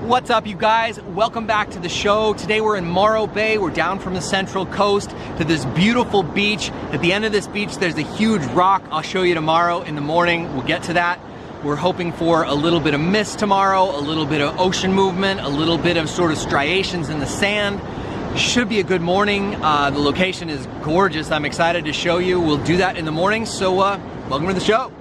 What's up, you guys? Welcome back to the show. Today we're in Morro Bay. We're down from the Central Coast to this beautiful beach. At the end of this beach, there's a huge rock. I'll show you tomorrow in the morning. We'll get to that. We're hoping for a little bit of mist tomorrow, a little bit of ocean movement, a little bit of sort of striations in the sand. Should be a good morning. The location is gorgeous. I'm excited to show you. We'll do that in the morning. So welcome to the show.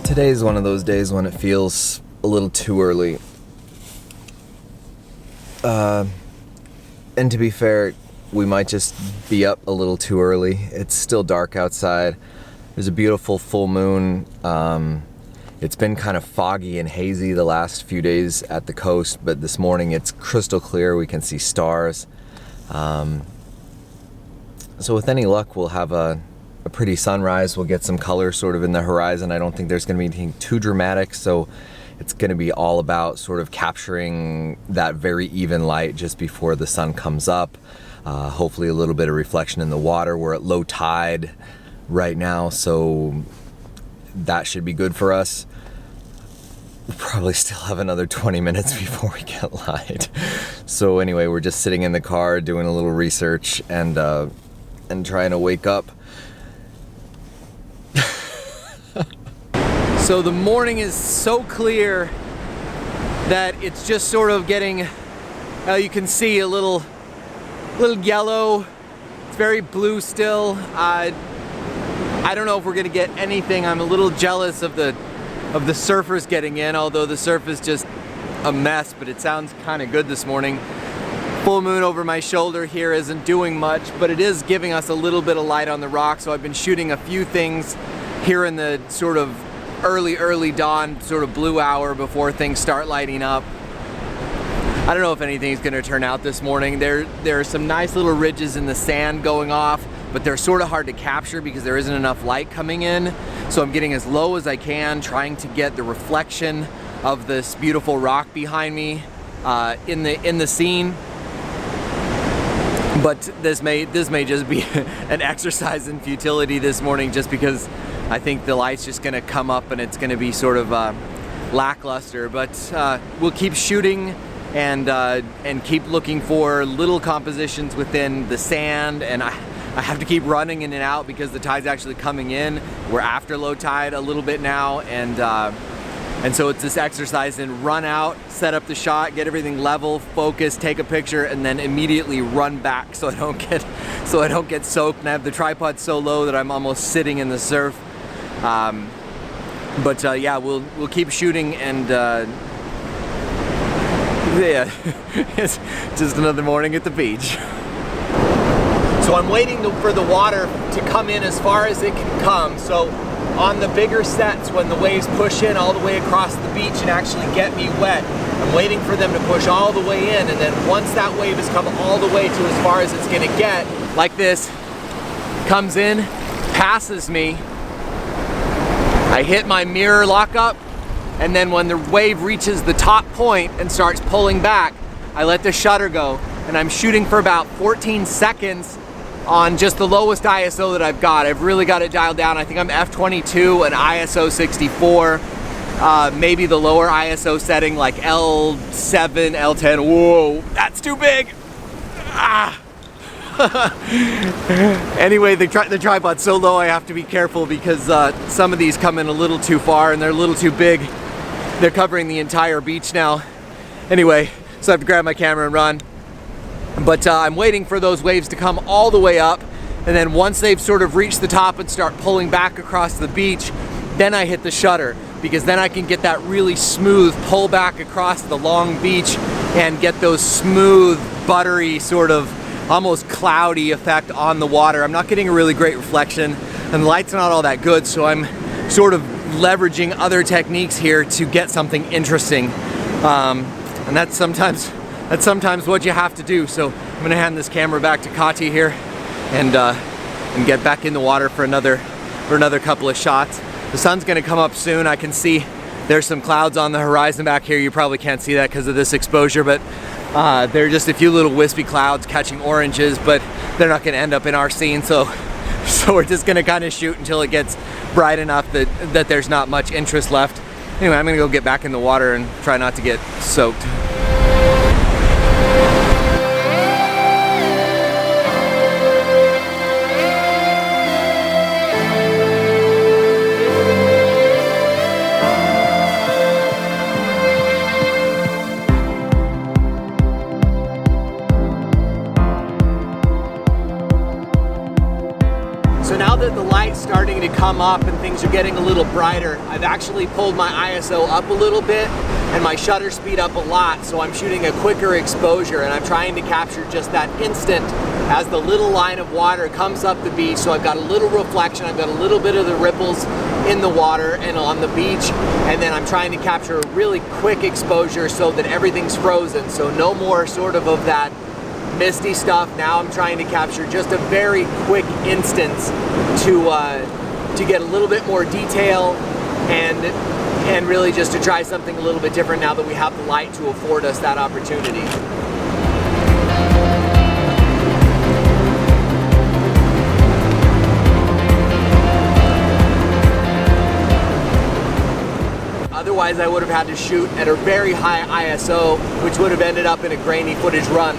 Today is one of those days when it feels a little too early. And to be fair, we might just be up a little too early. It's still dark outside. There's a beautiful full moon. It's been kind of foggy and hazy the last few days at the coast, but this morning it's crystal clear. We can see stars. So with any luck, we'll have a pretty sunrise. We'll get some color sort of in the horizon. I don't think there's going to be anything too dramatic, so it's going to be all about sort of capturing that very even light just before the sun comes up. Hopefully a little bit of reflection in the water. We're at low tide right now, so that should be good for us. We'll probably still have another 20 minutes before we get light. So anyway, we're just sitting in the car doing a little research and trying to wake up. So the morning is so clear that it's just sort of getting, you can see a little yellow. It's very blue still. I don't know if we're gonna get anything. I'm a little jealous of the surfers getting in, although the surf is just a mess, but it sounds kind of good this morning. Full moon over my shoulder here isn't doing much, but it is giving us a little bit of light on the rock. So I've been shooting a few things here in the sort of early dawn, sort of blue hour before things start lighting up. I don't know if anything's gonna turn out this morning. There are some nice little ridges in the sand going off, but they're sort of hard to capture because there isn't enough light coming in. So I'm getting as low as I can, trying to get the reflection of this beautiful rock behind me in the scene. But this may just be an exercise in futility this morning, just because I think the light's just gonna come up and it's gonna be sort of lackluster. But we'll keep shooting and keep looking for little compositions within the sand. And I have to keep running in and out because the tide's actually coming in. We're after low tide a little bit now, and so it's this exercise in run out, set up the shot, get everything level, focus, take a picture, and then immediately run back so I don't get soaked. And I have the tripod so low that I'm almost sitting in the surf. Yeah, we'll keep shooting, and yeah, it's just another morning at the beach. So I'm waiting for the water to come in as far as it can come. So on the bigger sets, when the waves push in all the way across the beach and actually get me wet, I'm waiting for them to push all the way in, and then once that wave has come all the way to as far as it's gonna get, like this, comes in, passes me, I hit my mirror lockup, and then when the wave reaches the top point and starts pulling back, I let the shutter go, and I'm shooting for about 14 seconds on just the lowest ISO that I've got. I've really got it dialed down. I think I'm f22 and ISO 64, maybe the lower ISO setting like L7, L10. Whoa, that's too big. Anyway, the tripod's so low I have to be careful because some of these come in a little too far and they're a little too big. They're covering the entire beach now. Anyway, so I have to grab my camera and run. But I'm waiting for those waves to come all the way up, and then once they've sort of reached the top and start pulling back across the beach, then I hit the shutter, because then I can get that really smooth pull back across the long beach and get those smooth, buttery, sort of almost cloudy effect on the water. I'm not getting a really great reflection, and the light's not all that good, so I'm sort of leveraging other techniques here to get something interesting. And that's sometimes what you have to do. So I'm gonna hand this camera back to Kati here and get back in the water for another for another couple of shots. The sun's gonna come up soon. I can see there's some clouds on the horizon back here. You probably can't see that because of this exposure, but there are just a few little wispy clouds catching oranges, but they're not gonna end up in our scene, so we're just gonna kind of shoot until it gets bright enough that there's not much interest left. Anyway, I'm gonna go get back in the water and try not to get soaked. So now that the light's starting to come up and things are getting a little brighter, I've actually pulled my ISO up a little bit and my shutter speed up a lot, so I'm shooting a quicker exposure, and I'm trying to capture just that instant as the little line of water comes up the beach. So I've got a little reflection, I've got a little bit of the ripples in the water and on the beach, and then I'm trying to capture a really quick exposure so that everything's frozen, so no more sort of that misty stuff. Now I'm trying to capture just a very quick instance to get a little bit more detail and really just to try something a little bit different now that we have the light to afford us that opportunity. Otherwise I would have had to shoot at a very high ISO, which would have ended up in a grainy footage run.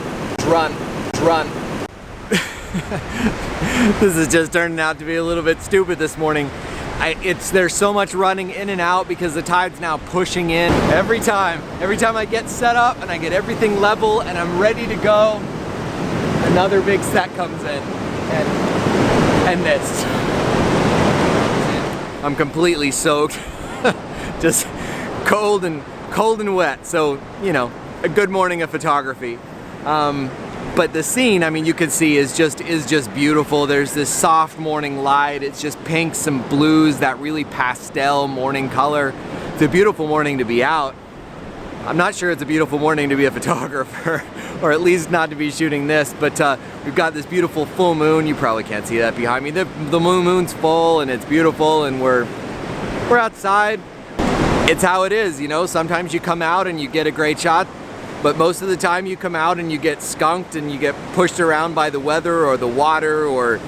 This is just turning out to be a little bit stupid this morning. There's so much running in and out because the tide's now pushing in. Every time I get set up and I get everything level and I'm ready to go, another big set comes in and this. I'm completely soaked, just cold and wet. So, you know, a good morning of photography. But the scene, I mean, you can see is just beautiful. There's this soft morning light. It's just pinks and blues, that really pastel morning color. It's a beautiful morning to be out. I'm not sure it's a beautiful morning to be a photographer, or at least not to be shooting this, but we've got this beautiful full moon. You probably can't see that behind me. The moon's full and it's beautiful, and we're outside. It's how it is, you know. Sometimes you come out and you get a great shot, but most of the time you come out and you get skunked and you get pushed around by the weather or the water, or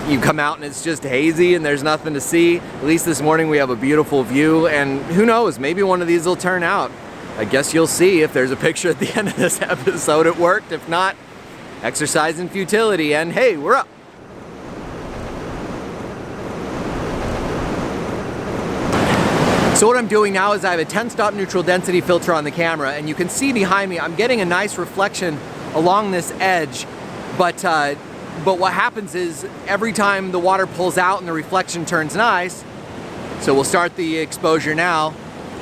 you come out and it's just hazy and there's nothing to see. At least this morning we have a beautiful view, and who knows, maybe one of these will turn out. I guess you'll see if there's a picture at the end of this episode. It worked. If not, exercise in futility, and hey, we're up. So what I'm doing now is I have a 10-stop neutral density filter on the camera, and you can see behind me I'm getting a nice reflection along this edge, but what happens is every time the water pulls out and the reflection turns nice, so we'll start the exposure now,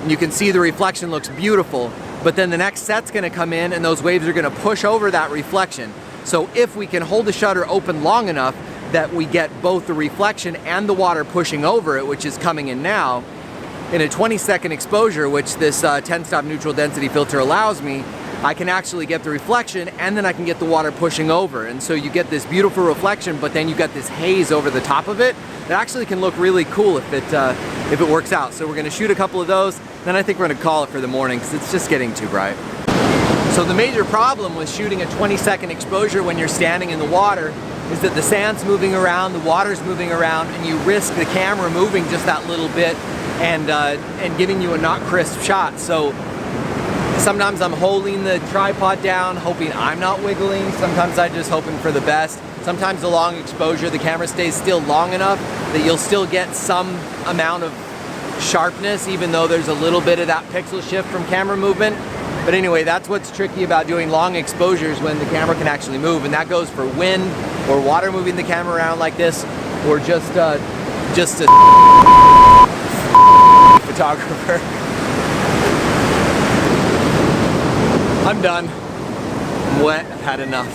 and you can see the reflection looks beautiful, but then the next set's gonna come in and those waves are gonna push over that reflection. So if we can hold the shutter open long enough that we get both the reflection and the water pushing over it, which is coming in now, in a 20-second exposure, which this 10-stop neutral density filter allows me, I can actually get the reflection and then I can get the water pushing over. And so you get this beautiful reflection, but then you got this haze over the top of it that actually can look really cool if it works out. So we're gonna shoot a couple of those, then I think we're gonna call it for the morning because it's just getting too bright. So the major problem with shooting a 20-second exposure when you're standing in the water is that the sand's moving around, the water's moving around, and you risk the camera moving just that little bit and giving you a not crisp shot. So sometimes I'm holding the tripod down, hoping I'm not wiggling. Sometimes I'm just hoping for the best. Sometimes the long exposure, the camera stays still long enough that you'll still get some amount of sharpness, even though there's a little bit of that pixel shift from camera movement. But anyway, that's what's tricky about doing long exposures when the camera can actually move, and that goes for wind or water moving the camera around like this, or just a photographer. I'm done. I'm wet. I've had enough.